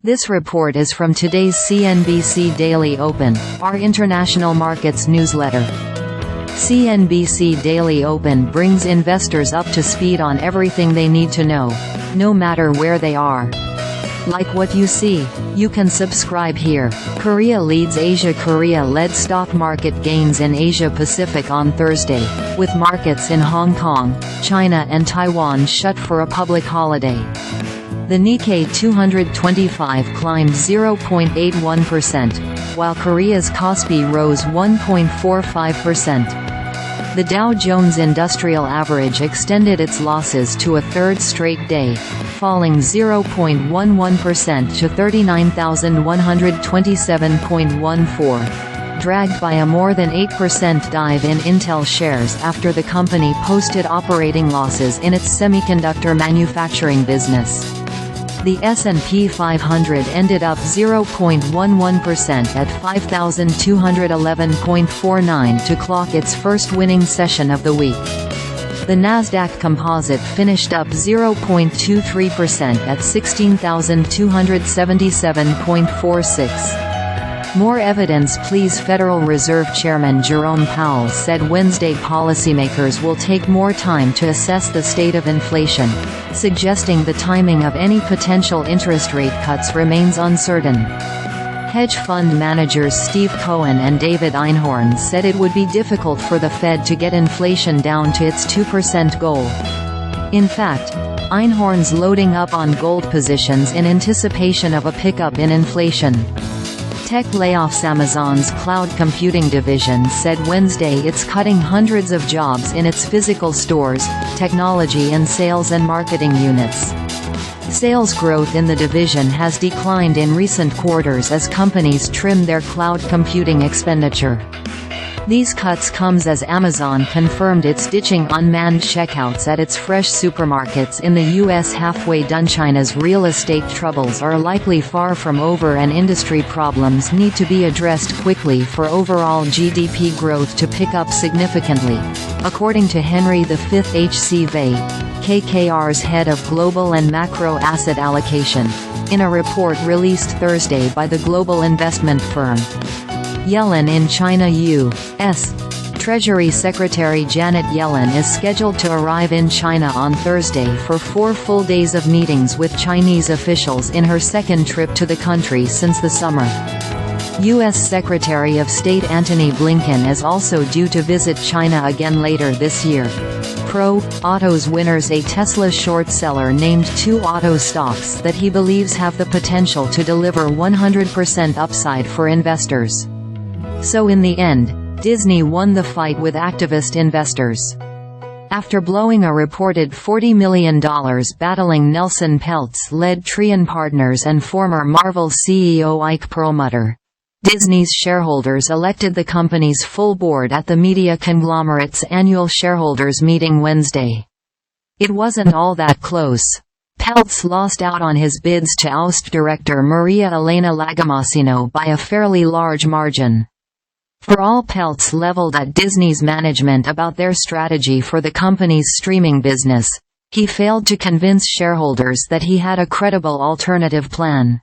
This report is from today's CNBC Daily Open, our international markets newsletter. CNBC Daily Open brings investors up to speed on everything they need to know, no matter where they are. Like what you see? You can subscribe here. Korea leads Asia. Korea led stock market gains in Asia Pacific on Thursday, with markets in Hong Kong, China and Taiwan shut for a public holiday. The Nikkei 225 climbed 0.81%, while Korea's Kospi rose 1.45%. The Dow Jones Industrial Average extended its losses to a third straight day, falling 0.11% to 39,127.14, dragged by a more than 8% dive in Intel shares after the company posted operating losses in its semiconductor manufacturing business. The S&P 500 ended up 0.11% at 5,211.49 to clock its first winning session of the week. The Nasdaq Composite finished up 0.23% at 16,277.46. More evidence, please. Federal Reserve Chairman Jerome Powell said Wednesday policymakers will take more time to assess the state of inflation, suggesting the timing of any potential interest rate cuts remains uncertain. Hedge fund managers Steve Cohen and David Einhorn said it would be difficult for the Fed to get inflation down to its 2% goal. In fact, Einhorn's loading up on gold positions in anticipation of a pickup in inflation. Tech layoffs. Amazon's cloud computing division said Wednesday it's cutting hundreds of jobs in its physical stores, technology and sales and marketing units. Sales growth in the division has declined in recent quarters as companies trim their cloud computing expenditure. These cuts comes as Amazon confirmed it's ditching unmanned checkouts at its fresh supermarkets in the U.S. halfway done. China's real estate troubles are likely far from over and industry problems need to be addressed quickly for overall GDP growth to pick up significantly, according to Henry V. H.C. Vey, KKR's head of global and macro asset allocation, in a report released Thursday by the global investment firm. Yellen in China. U.S. Treasury Secretary Janet Yellen is scheduled to arrive in China on Thursday for 4 full days of meetings with Chinese officials in her second trip to the country since the summer. U.S. Secretary of State Antony Blinken is also due to visit China again later this year. Autos winners. A Tesla short seller named 2 auto stocks that he believes have the potential to deliver 100% upside for investors. So in the end, Disney won the fight with activist investors. After blowing a reported $40 million battling Nelson Peltz-led Trian Partners and former Marvel CEO Ike Perlmutter, Disney's shareholders elected the company's full board at the media conglomerate's annual shareholders meeting Wednesday. It wasn't all that close. Peltz lost out on his bids to oust director Maria Elena Lagomasino by a fairly large margin. For all Peltz leveled at Disney's management about their strategy for the company's streaming business, he failed to convince shareholders that he had a credible alternative plan.